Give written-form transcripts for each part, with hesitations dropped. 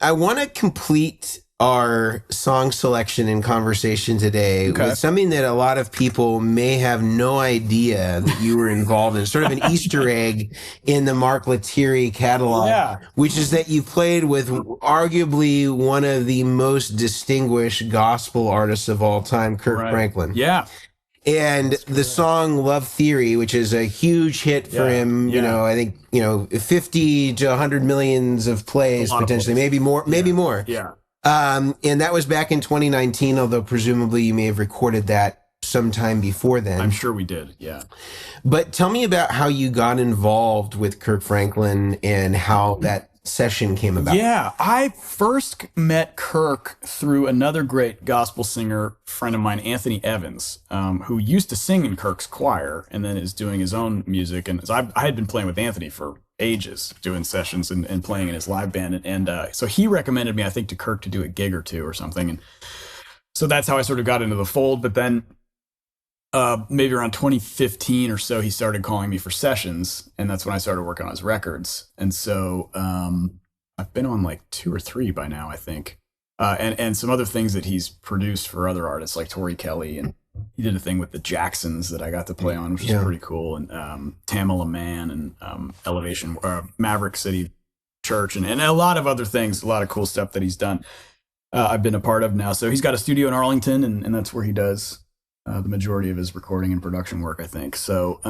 I want to complete our song selection and conversation today with something that a lot of people may have no idea that you were involved in, sort of an Easter egg in the Mark Lettieri catalog, which is that you played with arguably one of the most distinguished gospel artists of all time, Kirk Franklin. Yeah. And the song Love Theory, which is a huge hit for him, you know, I think, 50 to 100 millions of plays potentially, maybe more. Yeah. And that was back in 2019, although presumably you may have recorded that sometime before then. I'm sure we did, yeah. But tell me about how you got involved with Kirk Franklin and how that session came about. Yeah, I first met Kirk through another great gospel singer friend of mine, Anthony Evans, who used to sing in Kirk's choir and then is doing his own music. And so I had been playing with Anthony for ages, doing sessions and playing in his live band. And so he recommended me, I think, to Kirk to do a gig or two or something. And so that's how I sort of got into the fold. But then maybe around 2015 or so, he started calling me for sessions, and that's when I started working on his records. And so I've been on like 2 or 3 by now, I think, and some other things that he's produced for other artists like Tori Kelly, and he did a thing with the Jacksons that I got to play on, which was pretty cool, and Tamala Mann and Elevation, Maverick City Church, and a lot of other things, a lot of cool stuff that he's done. I've been a part of now. So he's got a studio in Arlington, and that's where he does the majority of his recording and production work, I think. So,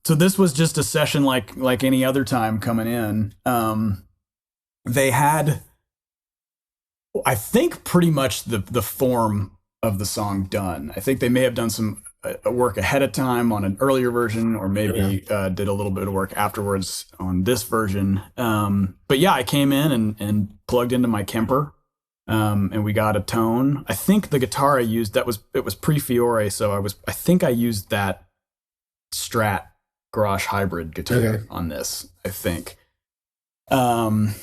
so this was just a session like any other time coming in. They had, I think, pretty much the form of the song done. I think they may have done some work ahead of time on an earlier version, or maybe did a little bit of work afterwards on this version. But yeah, I came in and plugged into my Kemper. And we got a tone. I think the guitar I used, it was pre-Fiore, so I think I used that Strat Garage hybrid guitar on this, I think. And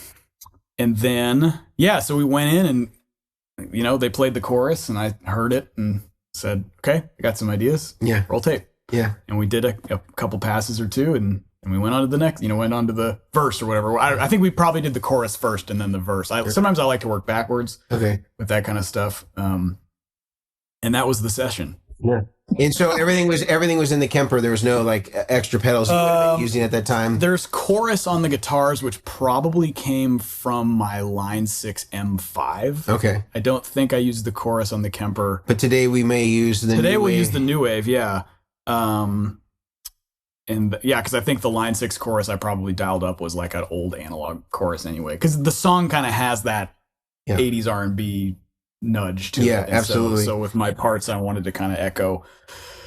then so we went in and they played the chorus, and I heard it and said, okay, I got some ideas. Yeah. Roll tape. Yeah. And we did a couple passes or two, and we went on to the next, went on to the verse or whatever. I think we probably did the chorus first and then the verse. Sometimes I like to work backwards with that kind of stuff. And that was the session. Yeah. And so everything was in the Kemper. There was no like extra pedals you would have been using at that time. There's chorus on the guitars, which probably came from my Line 6 M5. Okay. I don't think I used the chorus on the Kemper. But today we may use the Today new we'll wave. use the new wave, yeah. And because I think the Line 6 chorus I probably dialed up was like an old analog chorus anyway, because the song kind of has that 80s R&B nudge to it. Yeah, absolutely. So with my parts, I wanted to kind of echo.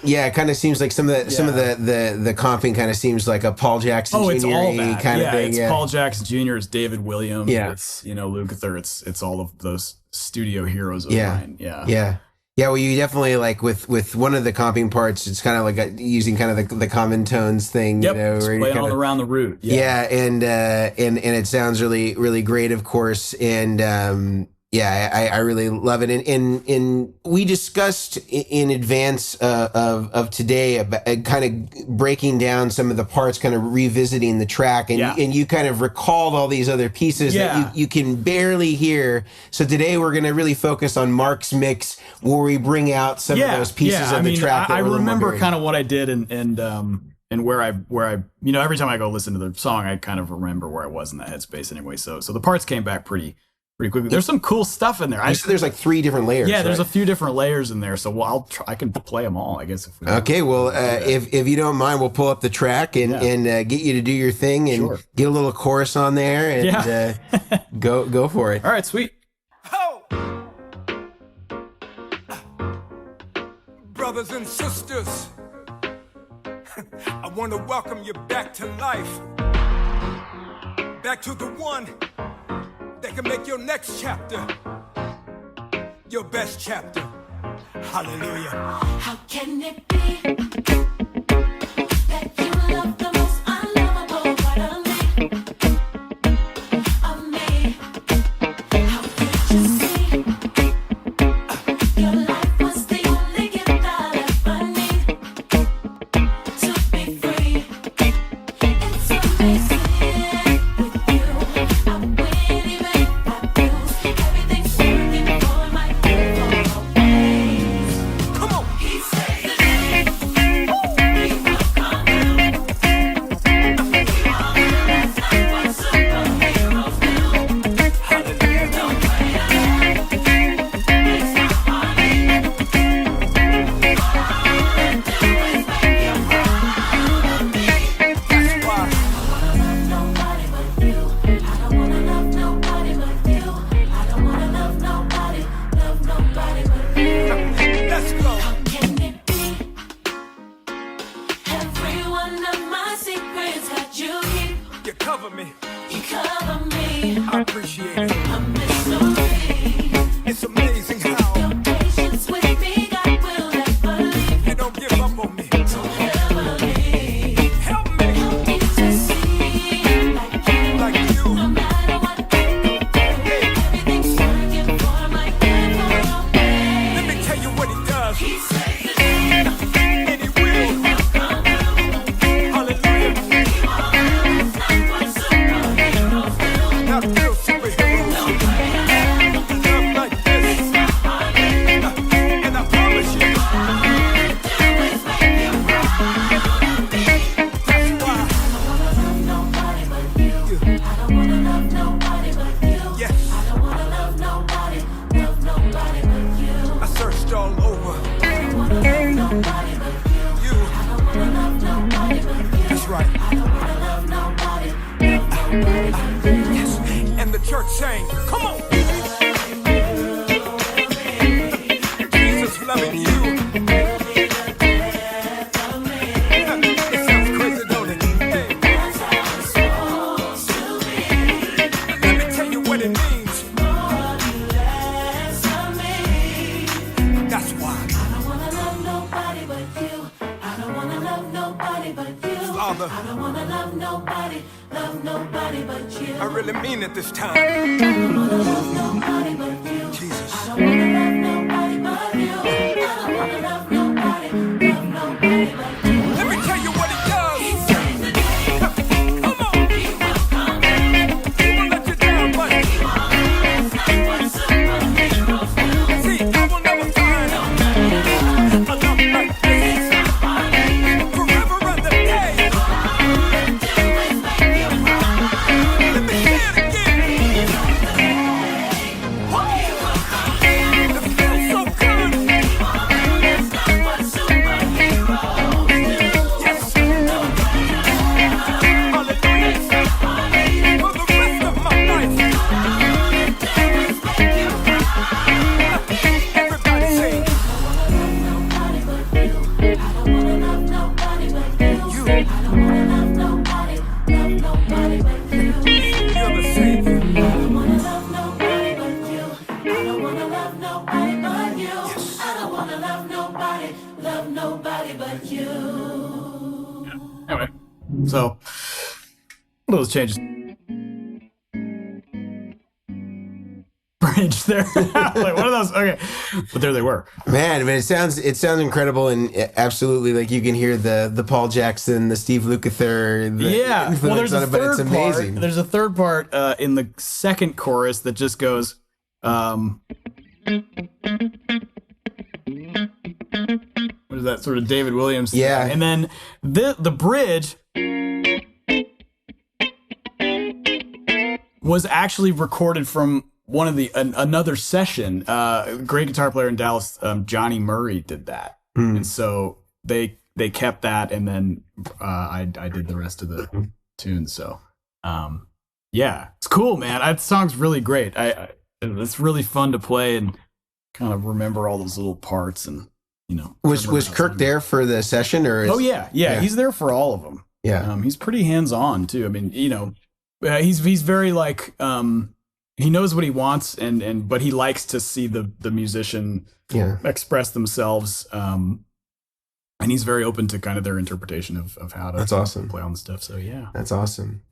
Yeah, it kind of seems like some of the comping kind of seems like a Paul Jackson Jr. It's all that kind of thing. It's Paul Jackson Jr., it's David Williams, it's Lukather, it's all of those studio heroes of mine. Yeah, well, you definitely like with one of the comping parts, it's kind of like using kind of the common tones thing. Yep, where playing all around the root. Yeah, and it sounds really, really great, of course. And I really love it. And we discussed in advance of today about kind of breaking down some of the parts, kind of revisiting the track, and you kind of recalled all these other pieces that you can barely hear. So today we're going to really focus on Mark's mix, where we bring out some of those pieces of the track. I remember kind of what I did and where I every time I go listen to the song, I kind of remember where I was in that headspace anyway. So the parts came back pretty quickly. There's some cool stuff in there. There's like 3 different layers. Yeah, there's a few different layers in there. So I can play them all, I guess. If we okay, well, if you don't mind, we'll pull up the track and get you to do your thing and get a little chorus on there and go for it. All right, sweet. Brothers and sisters, I want to welcome you back to life, back to the one that can make your next chapter your best chapter. Hallelujah. How can it be that you love the most unlovable part of me? How could you see your life was the only gift I'll ever need to be free? It's amazing with you. I win even if I lose. church saying, come on. Jesus loving you. It sounds crazy, don't it? Hey. Let me tell you what it means. That's why. Father, I don't wanna love nobody but you. I really mean it this time. I don't wanna love nobody but you. Jesus. I don't wanna love nobody but you. I don't wanna love nobody but you. Let me tell you what it does. Come on. He won't let you down, but he won't. That's what superheroes do. See, I will never find a love like this. Forever and the day. Anyway, so those changes. Bridge there. Like, what are those? Okay, but there they were. Man, I mean, it sounds incredible, and absolutely, like, you can hear the Paul Jackson, the Steve Lukather, Yeah. Well, there's a but it's third amazing. part. There's a third part in the second chorus that just goes. What is that sort of David Williams thing? Yeah. And then the bridge was actually recorded from one of the another session. Great guitar player in Dallas, Johnny Murray, did that, and so they kept that, and then I did the rest of the tunes. So yeah, it's cool, man. That song's really great. It's really fun to play and kind of remember all those little parts, and Was Kirk there for the session, or? Oh yeah, he's there for all of them. Yeah, he's pretty hands on too. I mean, he's very like he knows what he wants, but he likes to see the musician express themselves. And he's very open to kind of their interpretation of how to That's awesome. play on the stuff. So yeah, That's awesome.